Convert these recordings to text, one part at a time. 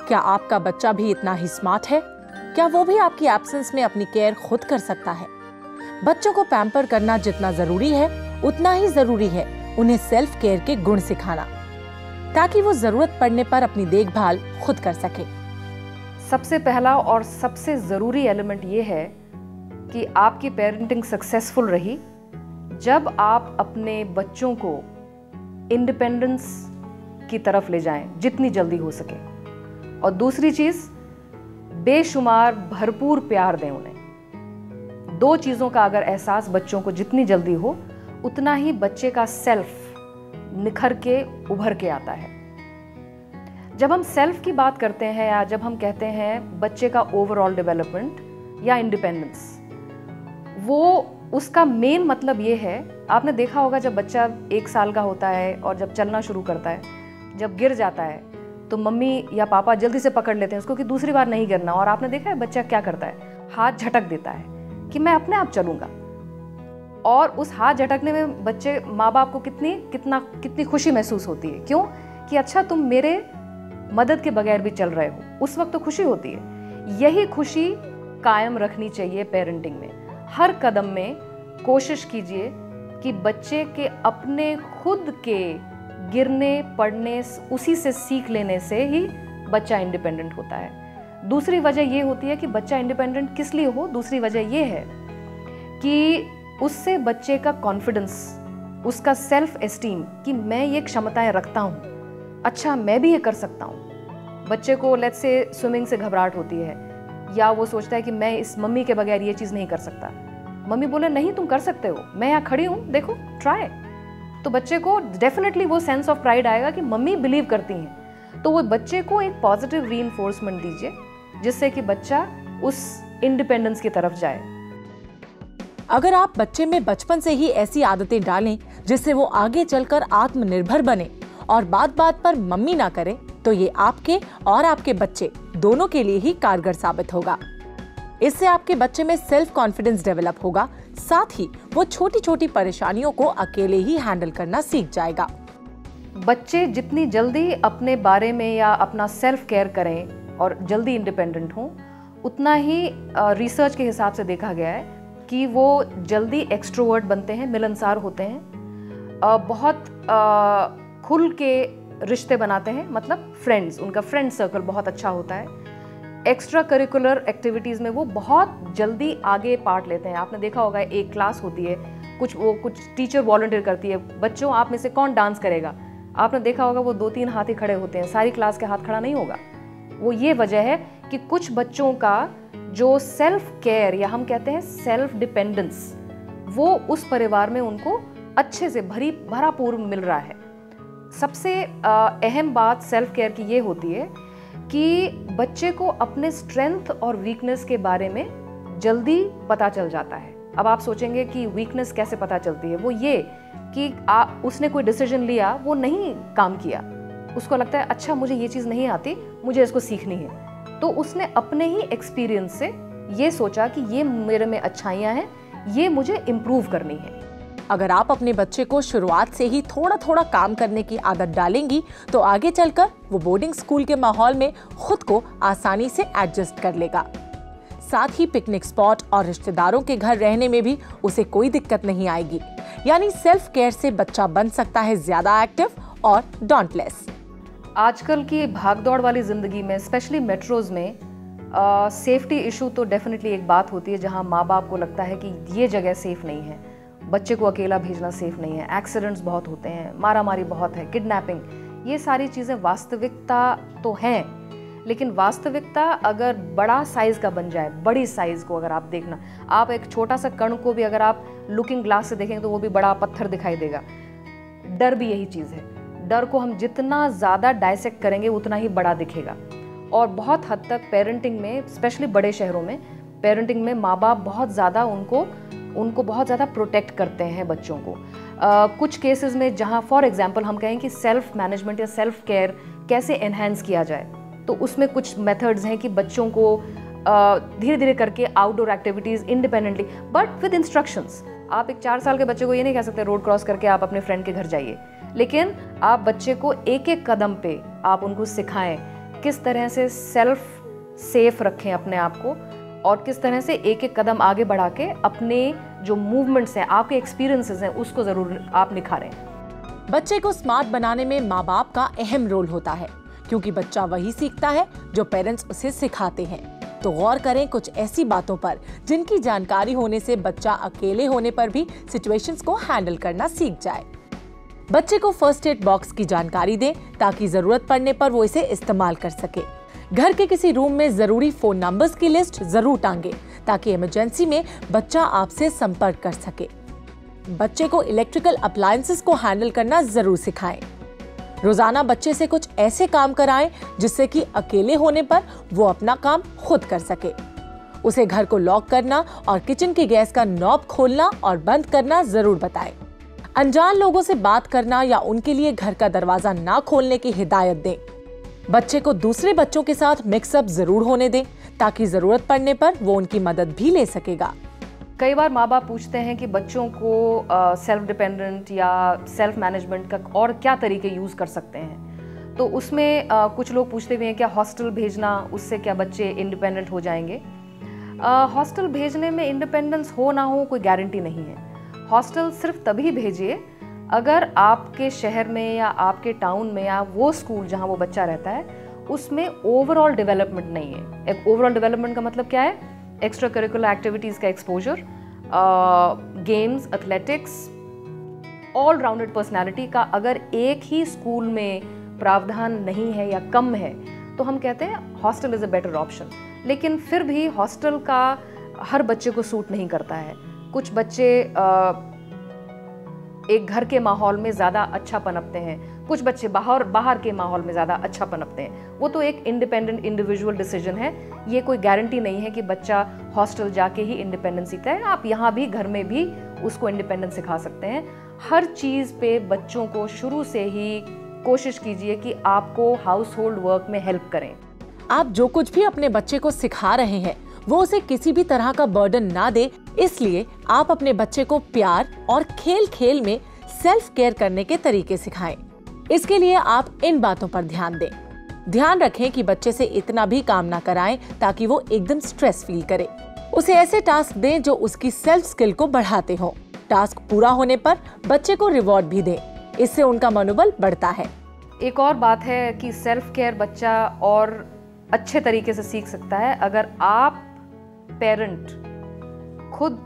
क्या आपका बच्चा भी इतना ही स्मार्ट है? क्या वो भी आपकी एब्सेंस में अपनी केयर खुद कर सकता है? बच्चों को पैम्पर करना जितना जरूरी है उतना ही जरूरी है उन्हें सेल्फ केयर के गुण सिखाना, ताकि वो जरूरत पड़ने पर अपनी देखभाल खुद कर सके। सबसे पहला और सबसे ज़रूरी एलिमेंट ये है कि आपकी पेरेंटिंग सक्सेसफुल रही जब आप अपने बच्चों को इंडिपेंडेंस की तरफ ले जाएं जितनी जल्दी हो सके। और दूसरी चीज़, बेशुमार भरपूर प्यार दें उन्हें। दो चीज़ों का अगर एहसास बच्चों को जितनी जल्दी हो उतना ही बच्चे का सेल्फ निखर के उभर के आता है। जब हम सेल्फ की बात करते हैं या जब हम कहते हैं बच्चे का ओवरऑल डेवलपमेंट या इंडिपेंडेंस, वो उसका मेन मतलब ये है, आपने देखा होगा जब बच्चा 1 साल का होता है और जब चलना शुरू करता है, जब गिर जाता है तो मम्मी या पापा जल्दी से पकड़ लेते हैं उसको कि दूसरी बार नहीं गिरना। और आपने देखा है बच्चा क्या करता है, हाथ झटक देता है कि मैं अपने आप चलूंगा। और उस हाथ झटकने में बच्चे माँ बाप को कितनी खुशी महसूस होती है। क्यों? कि अच्छा तुम मेरे मदद के बगैर भी चल रहे हो। उस वक्त तो खुशी होती है। यही खुशी कायम रखनी चाहिए पेरेंटिंग में। हर कदम में कोशिश कीजिए कि बच्चे के अपने खुद के गिरने पड़ने, उसी से सीख लेने से ही बच्चा इंडिपेंडेंट होता है। दूसरी वजह ये होती है कि बच्चा इंडिपेंडेंट किस लिए हो, दूसरी वजह ये है कि उससे बच्चे का कॉन्फिडेंस, उसका सेल्फ एस्टीम कि मैं ये क्षमताएं रखता हूँ, अच्छा मैं भी ये कर सकता हूँ। बच्चे को लेट्स से स्विमिंग से घबराहट होती है या वो सोचता है कि मैं इस मम्मी के बगैर ये चीज़ नहीं कर सकता। मम्मी बोले नहीं तुम कर सकते हो, मैं यहाँ खड़ी हूँ, देखो ट्राई। तो बच्चे को डेफिनेटली वो सेंस ऑफ प्राइड आएगा कि मम्मी बिलीव करती हैं। तो वो बच्चे को एक पॉजिटिव रीइंफोर्समेंट दीजिए जिससे कि बच्चा उस इंडिपेंडेंस की तरफ जाए। अगर आप बच्चे में बचपन से ही ऐसी आदतें डालें जिससे वो आगे चलकर आत्मनिर्भर बने और बात बात पर मम्मी ना करे, तो ये आपके और आपके बच्चे दोनों के लिए ही कारगर साबित होगा। इससे आपके बच्चे में सेल्फ कॉन्फिडेंस डेवलप होगा, साथ ही वो छोटी छोटी परेशानियों को अकेले ही हैंडल करना सीख जाएगा। बच्चे जितनी जल्दी अपने बारे में या अपना सेल्फ केयर करें और जल्दी इंडिपेंडेंट हों, उतना ही रिसर्च के हिसाब से देखा गया है कि वो जल्दी एक्सट्रोवर्ट बनते हैं, मिलनसार होते हैं, बहुत खुल के रिश्ते बनाते हैं, मतलब फ्रेंड्स, उनका फ्रेंड सर्कल बहुत अच्छा होता है। एक्स्ट्रा करिकुलर एक्टिविटीज़ में वो बहुत जल्दी आगे पार्ट लेते हैं। आपने देखा होगा एक क्लास होती है, कुछ टीचर वॉलंटियर करती है, बच्चों आप में से कौन डांस करेगा? आपने देखा होगा वो 2-3 हाथ ही खड़े होते हैं, सारी क्लास के हाथ खड़ा नहीं होगा। वो ये वजह है कि कुछ बच्चों का जो सेल्फ केयर या हम कहते हैं सेल्फ डिपेंडेंस, वो उस परिवार में उनको अच्छे से भरापूर मिल रहा है। सबसे अहम बात सेल्फ केयर की ये होती है कि बच्चे को अपने स्ट्रेंथ और वीकनेस के बारे में जल्दी पता चल जाता है। अब आप सोचेंगे कि वीकनेस कैसे पता चलती है? वो ये कि उसने कोई डिसीजन लिया, वो नहीं काम किया, उसको लगता है अच्छा मुझे ये चीज़ नहीं आती, मुझे इसको सीखनी है, तो उसने अपने ही एक्सपीरियंस से ये सोचा कि ये मेरे में अच्छाइयाँ हैं, ये मुझे इम्प्रूव करनी है। अगर आप अपने बच्चे को शुरुआत से ही थोड़ा थोड़ा काम करने की आदत डालेंगी तो आगे चलकर वो बोर्डिंग स्कूल के माहौल में खुद को आसानी से एडजस्ट कर लेगा। साथ ही पिकनिक स्पॉट और रिश्तेदारों के घर रहने में भी उसे कोई दिक्कत नहीं आएगी। यानी सेल्फ केयर से बच्चा बन सकता है ज्यादा एक्टिव और डॉन्टलेस। आजकल की भागदौड़ वाली जिंदगी में, स्पेशली मेट्रोज में, सेफ्टी इशू तो डेफिनेटली एक बात होती है जहां माँ बाप को लगता है कि ये जगह सेफ नहीं है, बच्चे को अकेला भेजना सेफ नहीं है। एक्सीडेंट्स बहुत होते हैं, मारामारी बहुत है, किडनैपिंग, ये सारी चीज़ें वास्तविकता तो हैं, लेकिन वास्तविकता अगर बड़ा साइज का बन जाए, बड़ी साइज को अगर आप देखना, आप एक छोटा सा कण को भी अगर आप लुकिंग ग्लास से देखेंगे तो वो भी बड़ा पत्थर दिखाई देगा। डर भी यही चीज़ है, डर को हम जितना ज़्यादा डायसेक्ट करेंगे उतना ही बड़ा दिखेगा। और बहुत हद तक पेरेंटिंग में, स्पेशली बड़े शहरों में पेरेंटिंग में, माँ बाप बहुत ज़्यादा उनको बहुत ज़्यादा प्रोटेक्ट करते हैं बच्चों को। कुछ केसेस में जहाँ फॉर एग्जांपल हम कहें कि सेल्फ मैनेजमेंट या सेल्फ केयर कैसे एनहांस किया जाए, तो उसमें कुछ मेथड्स हैं कि बच्चों को धीरे धीरे करके outdoor activities independently but with instructions. आप एक 4 साल के बच्चे को ये नहीं कह सकते रोड क्रॉस करके आप अपने फ्रेंड के घर जाइए, लेकिन आप बच्चे को एक एक कदम पे आप उनको सिखाएं किस तरह से सेल्फ सेफ रखें अपने आप को, और किस तरह से एक एक कदम आगे बढ़ा के अपने जो मूवमेंट्स हैं, आपके एक्सपीरियंसेस हैं, उसको ज़रूर आप निखारें। बच्चे को स्मार्ट बनाने में माँ बाप का अहम रोल होता है, क्योंकि बच्चा वही सीखता है जो पेरेंट्स उसे सिखाते हैं। तो गौर करें कुछ ऐसी बातों पर जिनकी जानकारी होने से बच्चा अकेले होने पर भी सिचुएशंस को हैंडल करना सीख जाए। बच्चे को फर्स्ट एड बॉक्स की जानकारी दें ताकि जरूरत पड़ने पर वो इसे इस्तेमाल कर सके। घर के किसी रूम में जरूरी फोन नंबर्स की लिस्ट जरूर टांगे ताकि इमरजेंसी में बच्चा आपसे संपर्क कर सके। बच्चे को इलेक्ट्रिकल अप्लायंसेस को हैंडल करना जरूर सिखाएं। रोजाना बच्चे से कुछ ऐसे काम कराएं जिससे कि अकेले होने पर वो अपना काम खुद कर सके। उसे घर को लॉक करना और किचन की गैस का नॉब खोलना और बंद करना जरूर बताएं। अनजान लोगों से बात करना या उनके लिए घर का दरवाजा ना खोलने की हिदायत दें। बच्चे को दूसरे बच्चों के साथ मिक्सअप जरूर होने दें ताकि जरूरत पड़ने पर वो उनकी मदद भी ले सकेगा। कई बार माँ बाप पूछते हैं कि बच्चों को सेल्फ डिपेंडेंट या सेल्फ मैनेजमेंट का और क्या तरीके यूज़ कर सकते हैं। तो उसमें कुछ लोग पूछते हुए हैं क्या हॉस्टल भेजना, उससे क्या बच्चे इंडिपेंडेंट हो जाएंगे। हॉस्टल भेजने में इंडिपेंडेंस हो ना हो कोई गारंटी नहीं है। हॉस्टल सिर्फ तभी भेजिए अगर आपके शहर में या आपके टाउन में या वो स्कूल जहाँ वो बच्चा रहता है उसमें ओवरऑल डेवलपमेंट नहीं है। एक ओवरऑल डेवलपमेंट का मतलब क्या है? एक्स्ट्रा करिकुलर एक्टिविटीज़ का exposure, games, athletics, all rounded personality का अगर एक ही स्कूल में प्रावधान नहीं है या कम है तो हम कहते हैं hostel is a better option. लेकिन फिर भी हॉस्टल का हर बच्चे को सूट नहीं करता है। कुछ बच्चे एक घर के माहौल में ज़्यादा अच्छा पनपते हैं, कुछ बच्चे बाहर के माहौल में ज़्यादा अच्छा पनपते हैं। वो तो एक इंडिपेंडेंट इंडिविजुअल डिसीजन है। ये कोई गारंटी नहीं है कि बच्चा हॉस्टल जाके ही इंडिपेंडेंस सीखता है। आप यहाँ भी घर में भी उसको इंडिपेंडेंस सिखा सकते हैं। हर चीज़ पे बच्चों को शुरू से ही कोशिश कीजिए कि आपको हाउस होल्ड वर्क में हेल्प करें। आप जो कुछ भी अपने बच्चे को सिखा रहे हैं वो उसे किसी भी तरह का बर्डन ना दे, इसलिए आप अपने बच्चे को प्यार और खेल खेल में सेल्फ केयर करने के तरीके सिखाएं। इसके लिए आप इन बातों पर ध्यान दें। ध्यान रखें कि बच्चे से इतना भी काम ना कराएं ताकि वो एकदम स्ट्रेस फील करे। उसे ऐसे टास्क दें जो उसकी सेल्फ स्किल को बढ़ाते हो। टास्क पूरा होने पर बच्चे को रिवॉर्ड भी दें, इससे उनका मनोबल बढ़ता है। एक और बात है कि सेल्फ केयर बच्चा और अच्छे तरीके से सीख सकता है अगर आप पेरेंट खुद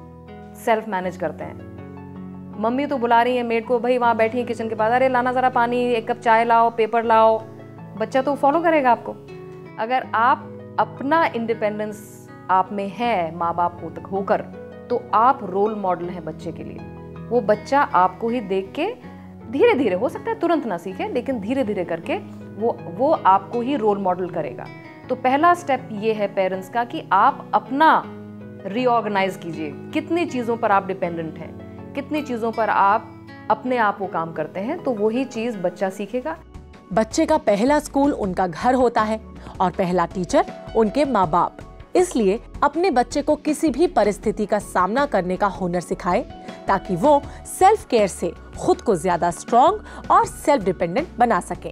सेल्फ मैनेज करते हैं। मम्मी तो बुला रही है मेड को, भाई वहाँ बैठी है किचन के पास, अरे लाना ज़रा पानी, एक कप चाय लाओ, पेपर लाओ, बच्चा तो फॉलो करेगा आपको। अगर आप अपना इंडिपेंडेंस आप में है माँ बाप होकर, तो आप रोल मॉडल हैं बच्चे के लिए। वो बच्चा आपको ही देख के धीरे धीरे, हो सकता है तुरंत ना सीखे, लेकिन धीरे धीरे करके वो आपको ही रोल मॉडल करेगा। तो पहला स्टेप ये है पेरेंट्स का कि आप अपना रीऑर्गेनाइज कीजिए। कितनी चीज़ों पर आप डिपेंडेंट हैं, कितनी चीज़ों पर आप अपने आप वो काम करते हैं, तो वही चीज़ बच्चा सीखेगा। बच्चे का पहला स्कूल उनका घर होता है और पहला टीचर उनके माँ बाप। इसलिए अपने बच्चे को किसी भी परिस्थिति का सामना करने का हुनर सिखाएं ताकि वो सेल्फ केयर से खुद को ज्यादा स्ट्रॉन्ग और सेल्फ डिपेंडेंट बना सके।